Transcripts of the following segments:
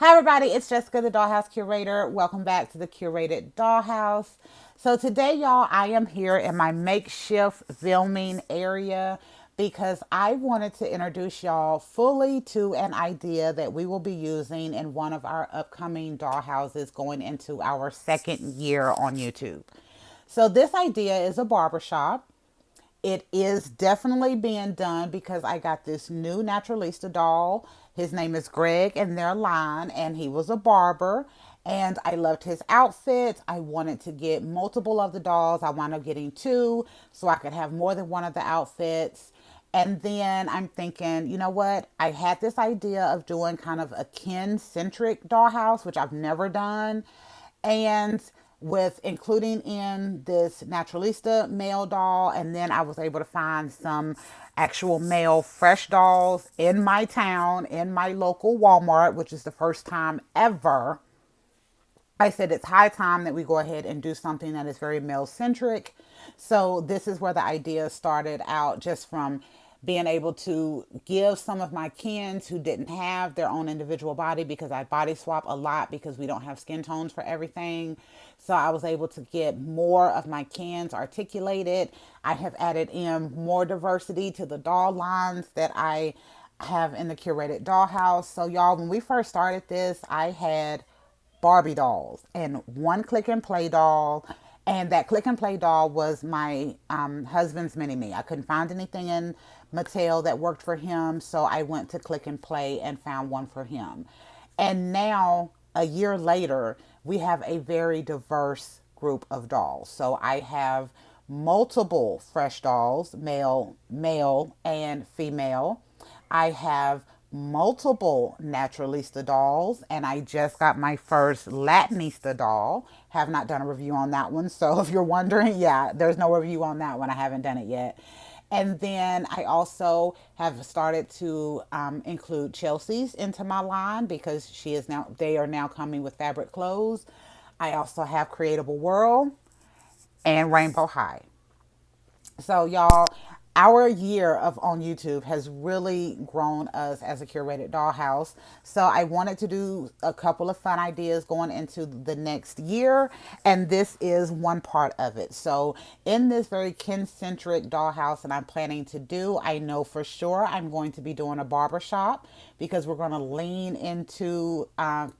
Hi, everybody. It's Jessica, the Dollhouse Curator. Welcome back to the Curated Dollhouse. So, today, y'all, I am here in my makeshift filming area because I wanted to introduce y'all fully to an idea that we will be using in one of our upcoming dollhouses going into our second year on YouTube. So, this idea is a barbershop. It is definitely being done because I got this new naturalista doll. His name is Greg in their line, and he was a barber. And I loved his outfits. I wanted to get multiple of the dolls. I wound up getting two so I could have more than one of the outfits. And then I'm thinking, you know what? I had this idea of doing kind of a kin centric dollhouse, which I've never done. And with including in this naturalista male doll, and then I was able to find some actual male fresh dolls in my town, in my local Walmart, which is the first time ever. I said it's high time that we go ahead and do something that is very male centric. So this is where the idea started out, just from being able to give some of my kins who didn't have their own individual body, because I body swap a lot because we don't have skin tones for everything. So I was able to get more of my kins articulated. I have added in more diversity to the doll lines that I have in the curated dollhouse. So y'all, when we first started this, I had Barbie dolls and one click and play doll. And that click and play doll was my husband's mini me. I couldn't find anything in Mattel that worked for him. So I went to click and play and found one for him. And now, a year later, we have a very diverse group of dolls. So I have multiple fresh dolls, male, and female. I have multiple Naturalista dolls, and I just got my first Latinista doll. Have not done a review on that one. So if you're wondering, yeah, there's no review on that one. I haven't done it yet. And then I also have started to include Chelsea's into my line because they are now coming with fabric clothes. I also have Creatable World and Rainbow High. So y'all, our year of on YouTube has really grown us as a curated dollhouse. So I wanted to do a couple of fun ideas going into the next year, and this is one part of it. So in this very kin-centric dollhouse that I'm planning to do, I know for sure I'm going to be doing a barbershop because we're going to lean into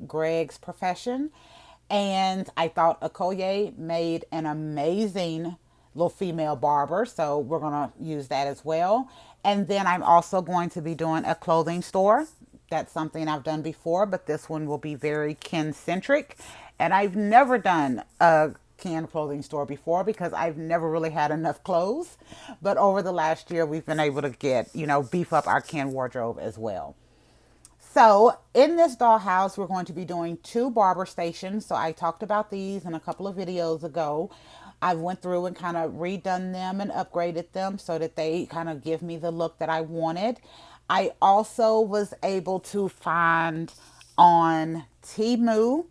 Greg's profession. And I thought Okoye made an amazing little female barber, so we're going to use that as well. And then I'm also going to be doing a clothing store. That's something I've done before, but this one will be very kin centric. And I've never done a kin clothing store before because I've never really had enough clothes. But over the last year, we've been able to get, beef up our kin wardrobe as well. So in this dollhouse, we're going to be doing two barber stations. So I talked about these in a couple of videos ago. I went through and kind of redone them and upgraded them so that they kind of give me the look that I wanted. I also was able to find on Temu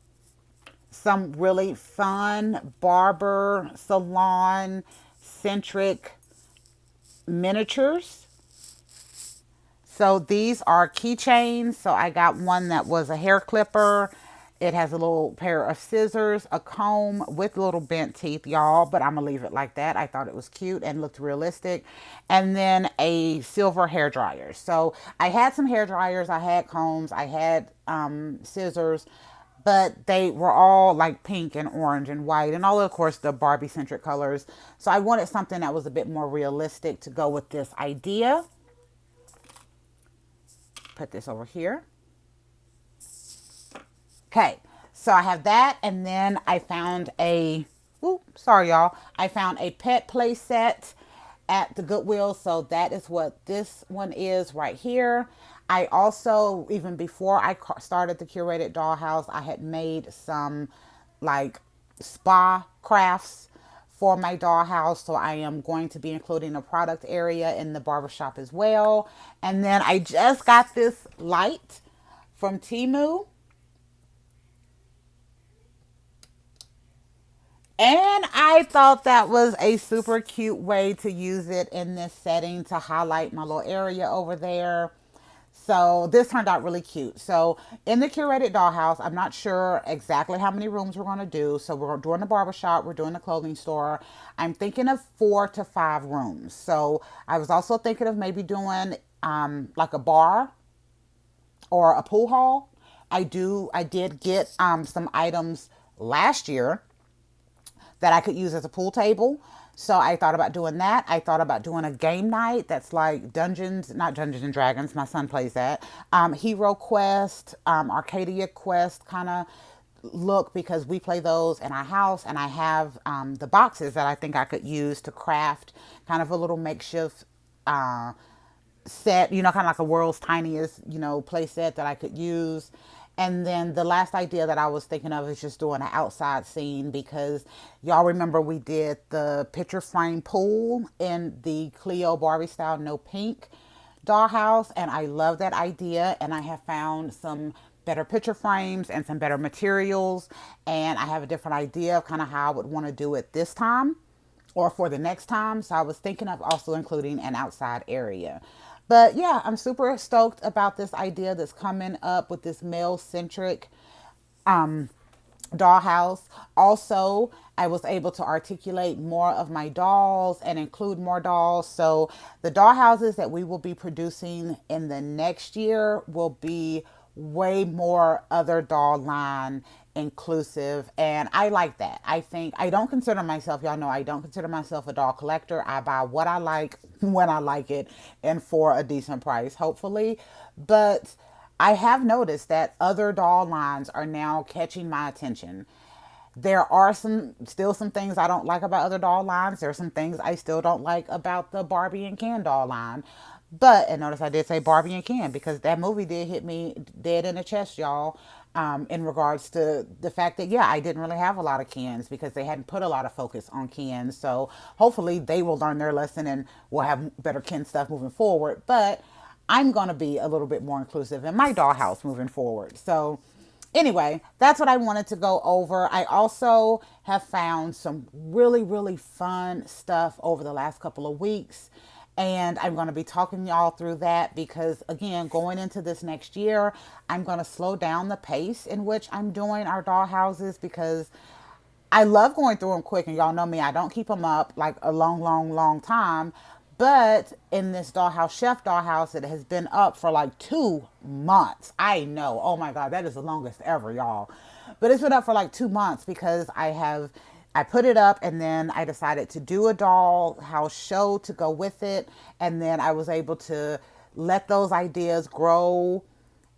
some really fun barber salon centric miniatures. So these are keychains. So I got one that was a hair clipper. It has a little pair of scissors, a comb with little bent teeth, y'all, but I'm going to leave it like that. I thought it was cute and looked realistic. And then a silver hair dryer. So I had some hair dryers, I had combs, I had scissors, but they were all like pink and orange and white and all, of course, the Barbie centric colors. So I wanted something that was a bit more realistic to go with this idea. Put this over here. Okay, so I have that, and then I found sorry y'all, I found a pet play set at the Goodwill, so that is what this one is right here. I also, even before I started the curated dollhouse, I had made some like spa crafts for my dollhouse, so I am going to be including a product area in the barbershop as well. And then I just got this light from Temu. And I thought that was a super cute way to use it in this setting to highlight my little area over there. So this turned out really cute. So in the curated dollhouse, I'm not sure exactly how many rooms we're going to do. So we're doing the barbershop, we're doing the clothing store. I'm thinking of 4 to 5 rooms. So I was also thinking of maybe doing like a bar or a pool hall. I did get some items last year that I could use as a pool table. So I thought about doing that. I thought about doing a game night that's like Dungeons, not Dungeons and Dragons. My son plays that. Hero Quest, Arcadia Quest kind of look, because we play those in our house, and I have the boxes that I think I could use to craft kind of a little makeshift set, kind of like a world's tiniest, play set that I could use. And then the last idea that I was thinking of is just doing an outside scene, because y'all remember we did the picture frame pool in the Cleo Barbie style no pink dollhouse, and I love that idea. And I have found some better picture frames and some better materials, and I have a different idea of kind of how I would want to do it this time or for the next time. So I was thinking of also including an outside area. But yeah, I'm super stoked about this idea that's coming up with this male centric dollhouse. Also, I was able to articulate more of my dolls and include more dolls. So the dollhouses that we will be producing in the next year will be way more other doll line inclusive, and I like that. I think I don't consider myself, y'all know I don't consider myself a doll collector. I buy what I like when I like it and for a decent price, hopefully. But I have noticed that other doll lines are now catching my attention. There are still some things I don't like about other doll lines. There are some things I still don't like about the Barbie and Ken doll line. But, and notice I did say Barbie and Ken, because that movie did hit me dead in the chest, y'all, in regards to the fact that, yeah, I didn't really have a lot of Kens because they hadn't put a lot of focus on Ken. So hopefully they will learn their lesson and we'll have better Ken stuff moving forward. But I'm going to be a little bit more inclusive in my dollhouse moving forward. So anyway, that's what I wanted to go over. I also have found some really, really fun stuff over the last couple of weeks. And I'm going to be talking y'all through that because, again, going into this next year, I'm going to slow down the pace in which I'm doing our doll houses, because I love going through them quick. And y'all know me, I don't keep them up like a long, long, long time. But in this dollhouse, Chef Dollhouse, it has been up for like 2 months. I know. Oh my God, that is the longest ever, y'all. But it's been up for like 2 months because I put it up, and then I decided to do a dollhouse show to go with it. And then I was able to let those ideas grow,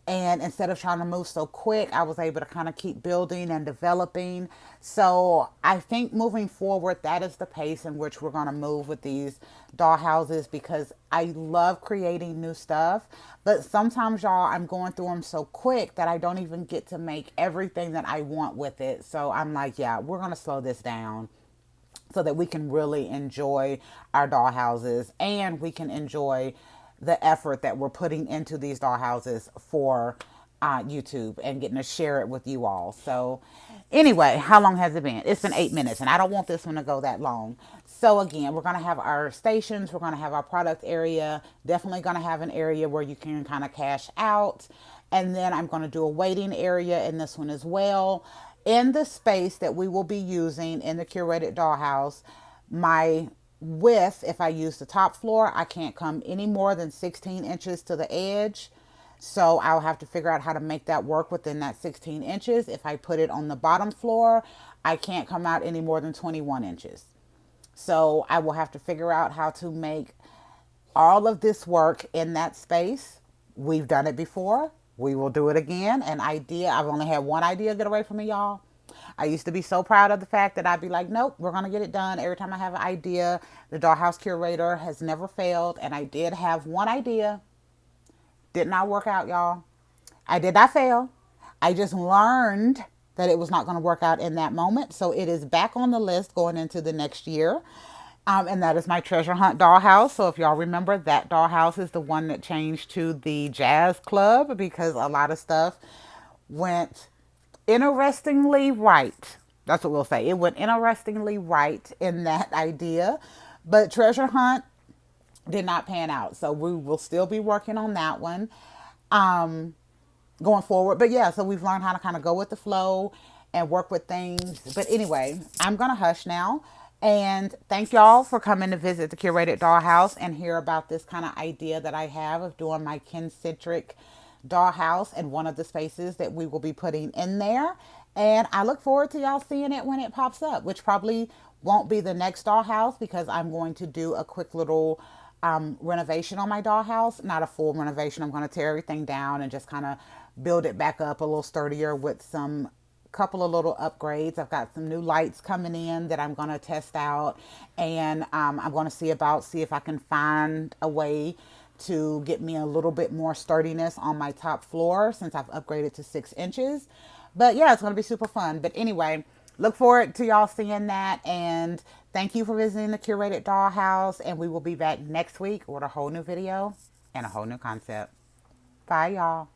and instead of trying to move so quick, I was able to kind of keep building and developing. So I think moving forward, that is the pace in which we're going to move with these doll houses, because I love creating new stuff. But sometimes, y'all, I'm going through them so quick that I don't even get to make everything that I want with it. So I'm like, yeah, we're going to slow this down so that we can really enjoy our doll houses, and we can enjoy the effort that we're putting into these doll houses for YouTube and getting to share it with you all. So anyway, how long has it been? It's been 8 minutes, and I don't want this one to go that long. So again, we're going to have our stations. We're going to have our product area. Definitely going to have an area where you can kind of cash out. And then I'm going to do a waiting area in this one as well. In the space that we will be using in the curated dollhouse, my width, if I use the top floor, I can't come any more than 16 inches to the edge. So I'll have to figure out how to make that work within that 16 inches. If I put it on the bottom floor, I can't come out any more than 21 inches. So I will have to figure out how to make all of this work in that space. We've done it before. We will do it again. An idea, I've only had one idea get away from me, y'all. I used to be so proud of the fact that I'd be like, nope, we're going to get it done. Every time I have an idea, the dollhouse curator has never failed. And I did have one idea. Did not work out, y'all. I did not fail. I just learned that it was not going to work out in that moment. So it is back on the list going into the next year. And that is my treasure hunt dollhouse. So if y'all remember, that dollhouse is the one that changed to the jazz club because a lot of stuff went interestingly right. That's what we'll say. It went interestingly right in that idea. But treasure hunt did not pan out. So we will still be working on that one. going forward. But yeah, so we've learned how to kind of go with the flow and work with things. But anyway, I'm going to hush now. And thank y'all for coming to visit the Curated Dollhouse and hear about this kind of idea that I have of doing my kin-centric dollhouse and one of the spaces that we will be putting in there. And I look forward to y'all seeing it when it pops up, which probably won't be the next dollhouse because I'm going to do a quick little renovation on my dollhouse. Not a full renovation. I'm going to tear everything down and just kind of build it back up a little sturdier with some couple of little upgrades. I've got some new lights coming in that I'm going to test out, and I'm going to see if I can find a way to get me a little bit more sturdiness on my top floor since I've upgraded to 6 inches. But yeah, it's going to be super fun. But anyway, look forward to y'all seeing that, and thank you for visiting the Curated Dollhouse, and we will be back next week with a whole new video and a whole new concept. Bye, y'all.